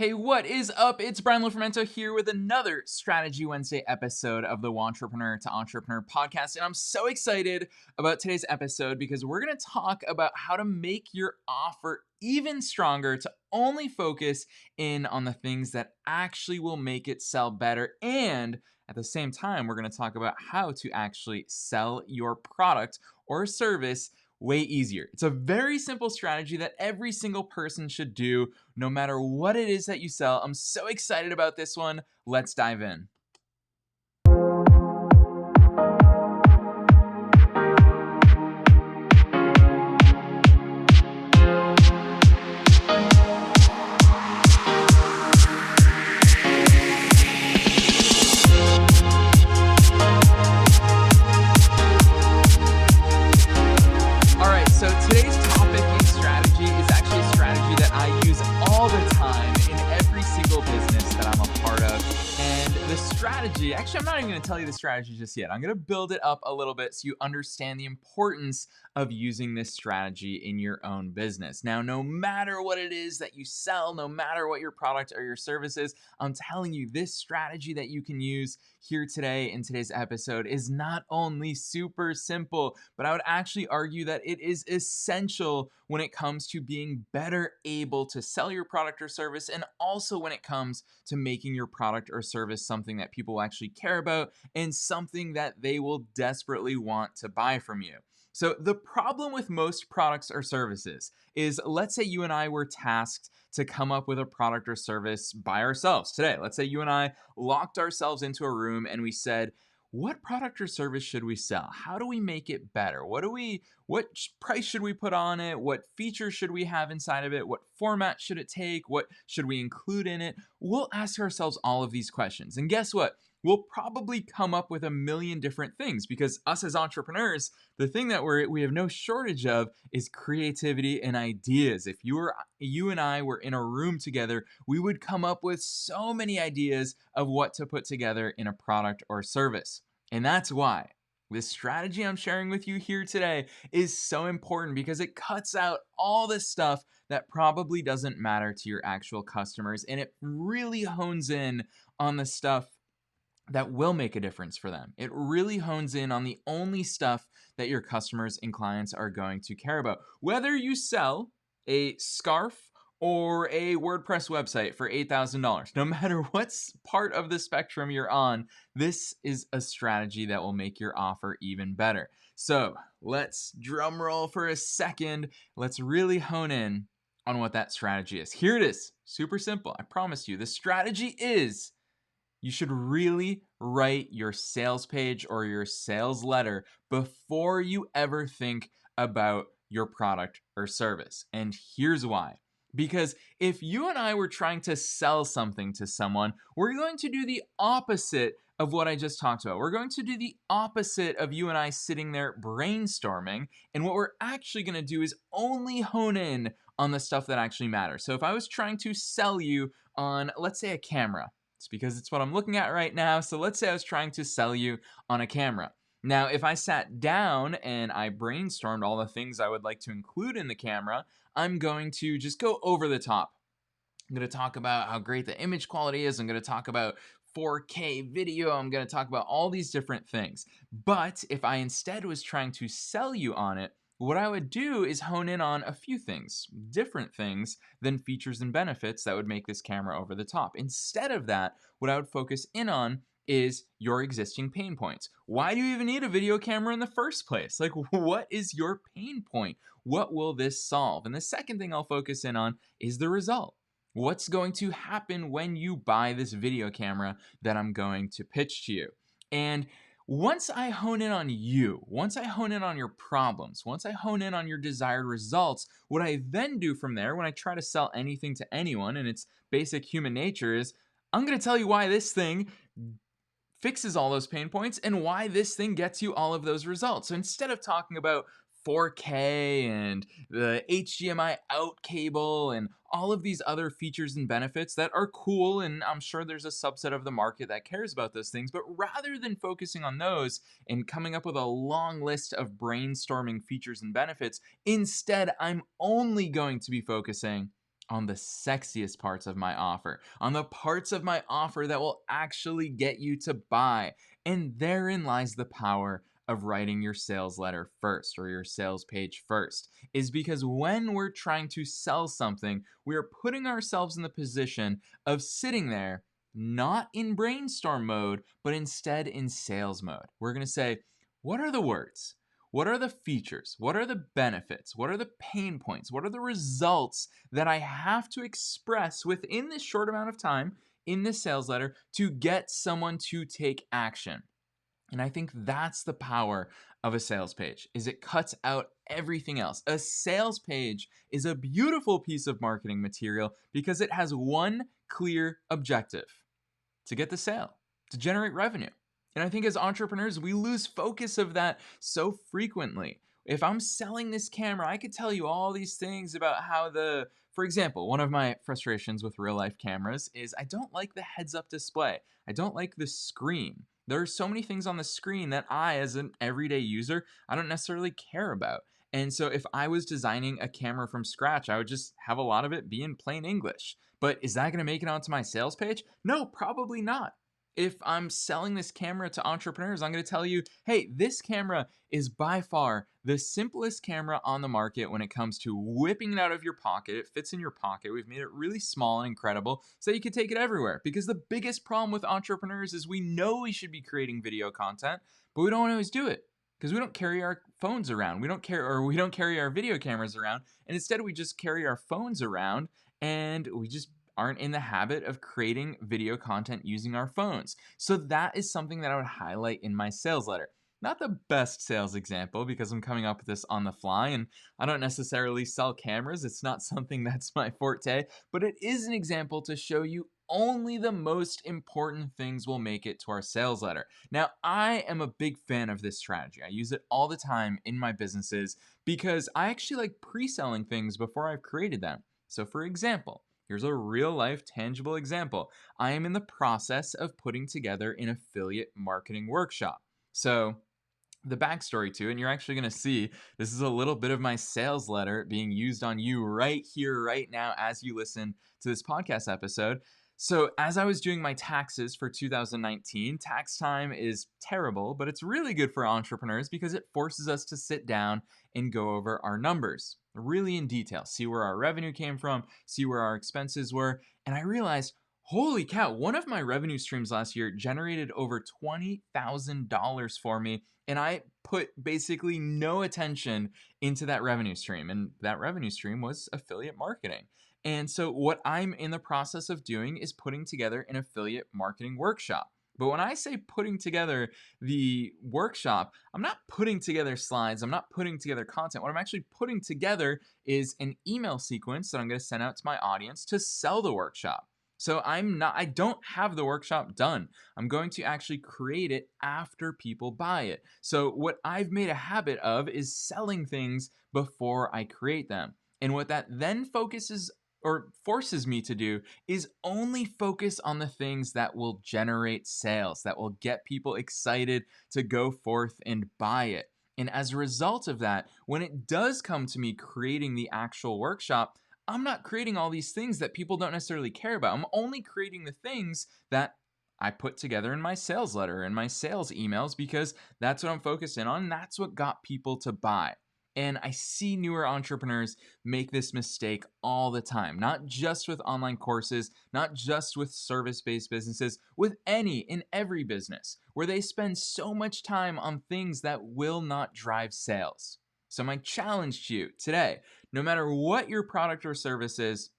Hey, what is up? It's Brian Lofrumento here with another Strategy Wednesday episode of the Wantrepreneur to Entrepreneur podcast. And I'm so excited about today's episode because we're going to talk about how to make your offer even stronger, to only focus in on the things that actually will make it sell better. And at the same time, we're going to talk about how to actually sell your product or service way easier. It's a very simple strategy that every single person should do, no matter what it is that you sell. I'm so excited about this one. Let's dive in. All right, so today's topic in strategy is actually a strategy that I use all the time in every single business that I'm a part of. And the strategy, actually, I'm not even going to tell you the strategy just yet. I'm going to build it up a little bit so you understand the importance of using this strategy in your own business. Now, no matter what it is that you sell, no matter what your product or your service is, I'm telling you, this strategy that you can use here today in today's episode is not only super simple, but I would actually argue that it is essential when it comes to being better able to sell your product or service, and also when it comes to making your product or service something that people actually care about and something that they will desperately want to buy from you. So the problem with most products or services is, let's say you and I were tasked to come up with a product or service by ourselves today. Let's say you and I locked ourselves into a room and we said, what product or service should we sell? How do we make it better? What price should we put on it? What features should we have inside of it? What format should it take? What should we include in it? We'll ask ourselves all of these questions. And guess what? We'll probably come up with a million different things, because us as entrepreneurs, the thing that we have no shortage of is creativity and ideas. If you and I were in a room together, we would come up with so many ideas of what to put together in a product or service. And that's why this strategy I'm sharing with you here today is so important, because it cuts out all this stuff that probably doesn't matter to your actual customers, and it really hones in on the stuff that will make a difference for them. It really hones in on the only stuff that your customers and clients are going to care about. Whether you sell a scarf or a WordPress website for $8,000, no matter what part of the spectrum you're on, this is a strategy that will make your offer even better. So let's drum roll for a second. Let's really hone in on what that strategy is. Here it is. Super simple. I promise you. The strategy is, you should really write your sales page or your sales letter before you ever think about your product or service. And here's why. Because if you and I were trying to sell something to someone, we're going to do the opposite of what I just talked about. We're going to do the opposite of you and I sitting there brainstorming. And what we're actually going to do is only hone in on the stuff that actually matters. So if I was trying to sell you on, let's say, a camera, it's because it's what I'm looking at right now. So let's say I was trying to sell you on a camera. Now, if I sat down and I brainstormed all the things I would like to include in the camera, I'm going to just go over the top. I'm going to talk about how great the image quality is. I'm going to talk about 4K video. I'm going to talk about all these different things. But if I instead was trying to sell you on it, what I would do is hone in on a few things, different things than features and benefits that would make this camera over the top. Instead of that, what I would focus in on is your existing pain points. Why do you even need a video camera in the first place? Like, what is your pain point? What will this solve? And the second thing I'll focus in on is the result. What's going to happen when you buy this video camera that I'm going to pitch to you? And once I hone in on you, once I hone in on your problems, once I hone in on your desired results, what I then do from there when I try to sell anything to anyone, and it's basic human nature, is I'm going to tell you why this thing fixes all those pain points and why this thing gets you all of those results. So instead of talking about 4K and the HDMI out cable and all of these other features and benefits that are cool, and I'm sure there's a subset of the market that cares about those things, but rather than focusing on those and coming up with a long list of brainstorming features and benefits, instead I'm only going to be focusing on the sexiest parts of my offer, on the parts of my offer that will actually get you to buy. And therein lies the power of writing your sales letter first or your sales page first, is because when we're trying to sell something, we are putting ourselves in the position of sitting there, not in brainstorm mode, but instead in sales mode. We're going to say, what are the words? What are the features? What are the benefits? What are the pain points? What are the results that I have to express within this short amount of time in this sales letter to get someone to take action? And I think that's the power of a sales page, is it cuts out everything else. A sales page is a beautiful piece of marketing material because it has one clear objective: to get the sale, to generate revenue. And I think as entrepreneurs, we lose focus of that so frequently. If I'm selling this camera, I could tell you all these things about how for example, one of my frustrations with real life cameras is I don't like the heads up display. I don't like the screen. There are so many things on the screen that I, as an everyday user, I don't necessarily care about. And so if I was designing a camera from scratch, I would just have a lot of it be in plain English. But is that going to make it onto my sales page? No, probably not. If I'm selling this camera to entrepreneurs, I'm going to tell you, hey, this camera is by far the simplest camera on the market when it comes to whipping it out of your pocket. It fits in your pocket. We've made it really small and incredible so you can take it everywhere. Because the biggest problem with entrepreneurs is we know we should be creating video content, but we don't always do it because we don't carry our phones around. We don't carry our video cameras around. And instead we just carry our phones around, and we just aren't in the habit of creating video content using our phones. So that is something that I would highlight in my sales letter. Not the best sales example because I'm coming up with this on the fly and I don't necessarily sell cameras. It's not something that's my forte, but it is an example to show you only the most important things will make it to our sales letter. Now, I am a big fan of this strategy. I use it all the time in my businesses because I actually like pre-selling things before I've created them. So for example, here's a real life tangible example. I am in the process of putting together an affiliate marketing workshop. So the backstory to it, and you're actually going to see this is a little bit of my sales letter being used on you right here, right now, as you listen to this podcast episode. So as I was doing my taxes for 2019, tax time is terrible, but it's really good for entrepreneurs because it forces us to sit down and go over our numbers really in detail, see where our revenue came from, see where our expenses were. And I realized, holy cow, one of my revenue streams last year generated over $20,000 for me. And I put basically no attention into that revenue stream. And that revenue stream was affiliate marketing. And so what I'm in the process of doing is putting together an affiliate marketing workshop. But when I say putting together the workshop, I'm not putting together slides. I'm not putting together content. What I'm actually putting together is an email sequence that I'm going to send out to my audience to sell the workshop. So I don't have the workshop done. I'm going to actually create it after people buy it. So what I've made a habit of is selling things before I create them. And what that then forces me to do is only focus on the things that will generate sales, that will get people excited to go forth and buy it. And as a result of that, when it does come to me creating the actual workshop, I'm not creating all these things that people don't necessarily care about. I'm only creating the things that I put together in my sales letter and my sales emails because that's what I'm focused in on. And that's what got people to buy. And I see newer entrepreneurs make this mistake all the time, not just with online courses, not just with service-based businesses, with any and every business, where they spend so much time on things that will not drive sales. So my challenge to you today, no matter what your product or service is,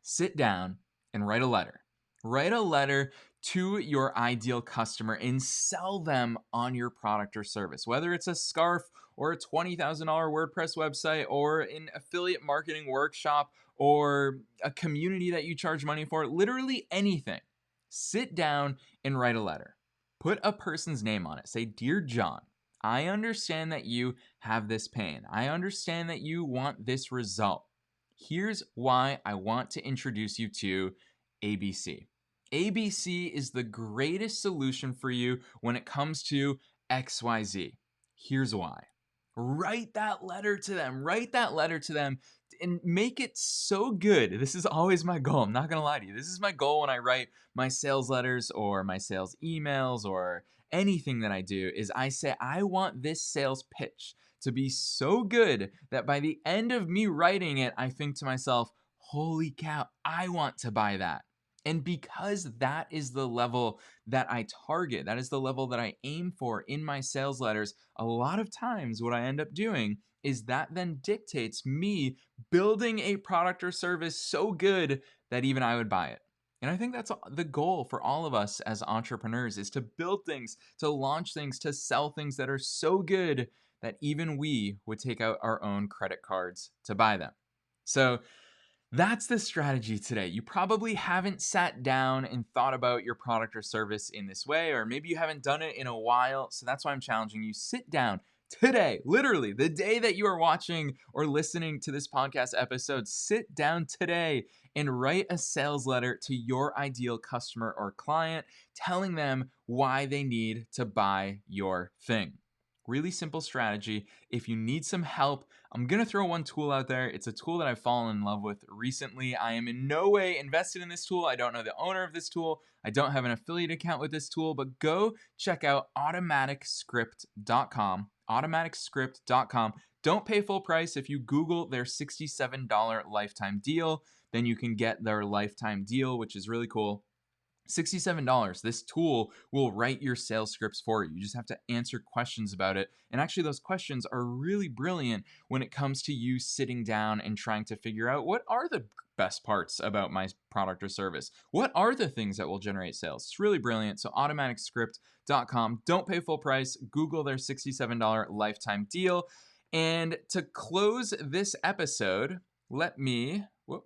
sit down and write a letter. Write a letter to your ideal customer and sell them on your product or service, whether it's a scarf or a $20,000 WordPress website or an affiliate marketing workshop or a community that you charge money for, literally anything. Sit down and write a letter. Put a person's name on it. Say, "Dear John, I understand that you have this pain. I understand that you want this result. Here's why I want to introduce you to ABC. ABC is the greatest solution for you when it comes to XYZ. Here's why." Write that letter to them. Write that letter to them and make it so good. This is always my goal. I'm not going to lie to you. This is my goal when I write my sales letters or my sales emails or anything that I do is I say, I want this sales pitch to be so good that by the end of me writing it, I think to myself, holy cow, I want to buy that. And because that is the level that I target, that is the level that I aim for in my sales letters, a lot of times what I end up doing is that then dictates me building a product or service so good that even I would buy it. And I think that's the goal for all of us as entrepreneurs is to build things, to launch things, to sell things that are so good that even we would take out our own credit cards to buy them. So that's the strategy today. You probably haven't sat down and thought about your product or service in this way, or maybe you haven't done it in a while. So that's why I'm challenging you. Sit down today, literally the day that you are watching or listening to this podcast episode, sit down today and write a sales letter to your ideal customer or client, telling them why they need to buy your thing. Really simple strategy. If you need some help, I'm going to throw one tool out there. It's a tool that I've fallen in love with recently. I am in no way invested in this tool. I don't know the owner of this tool. I don't have an affiliate account with this tool, but go check out automaticscript.com. automaticscript.com. Don't pay full price. If you Google their $67 lifetime deal, then you can get their lifetime deal, which is really cool. $67. This tool will write your sales scripts for you. You just have to answer questions about it. And actually, those questions are really brilliant when it comes to you sitting down and trying to figure out what are the best parts about my product or service? What are the things that will generate sales? It's really brilliant. So automaticscript.com. Don't pay full price. Google their $67 lifetime deal. And to close this episode,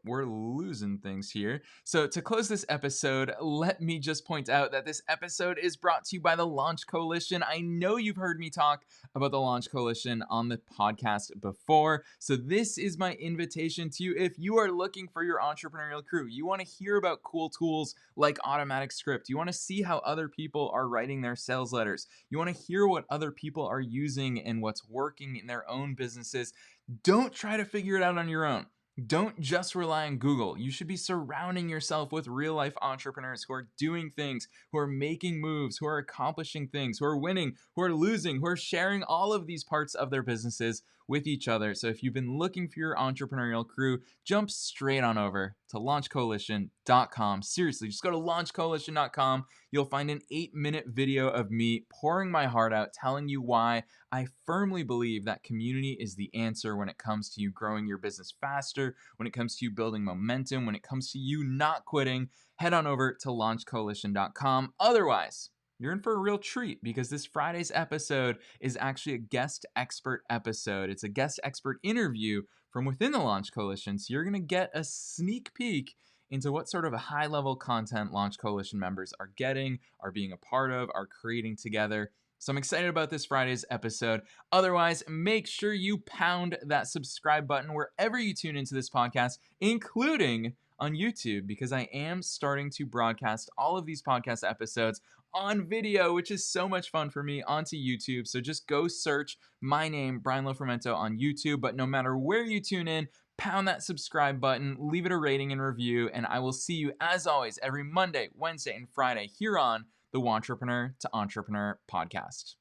we're losing things here. So to close this episode, let me just point out that this episode is brought to you by the Launch Coalition. I know you've heard me talk about the Launch Coalition on the podcast before. So this is my invitation to you. If you are looking for your entrepreneurial crew, you want to hear about cool tools like Automatic Script, you want to see how other people are writing their sales letters, you want to hear what other people are using and what's working in their own businesses, don't try to figure it out on your own. Don't just rely on Google. You should be surrounding yourself with real life entrepreneurs who are doing things, who are making moves, who are accomplishing things, who are winning, who are losing, who are sharing all of these parts of their businesses with each other. So if you've been looking for your entrepreneurial crew, jump straight on over to launchcoalition.com. Seriously, just go to launchcoalition.com. You'll find an 8-minute video of me pouring my heart out, telling you why I firmly believe that community is the answer when it comes to you growing your business faster, when it comes to you building momentum, when it comes to you not quitting. Head on over to launchcoalition.com. Otherwise, you're in for a real treat because this Friday's episode is actually a guest expert episode. It's a guest expert interview from within the Launch Coalition. So you're going to get a sneak peek into what sort of a high-level content Launch Coalition members are getting, are being a part of, are creating together. So I'm excited about this Friday's episode. Otherwise, make sure you pound that subscribe button wherever you tune into this podcast, including on YouTube, because I am starting to broadcast all of these podcast episodes on video, which is so much fun for me, onto YouTube. So just go search my name, Brian Lofermento, on YouTube. But no matter where you tune in, pound that subscribe button, leave it a rating and review, and I will see you, as always, every Monday, Wednesday, and Friday here on the Wantrepreneur to Entrepreneur podcast.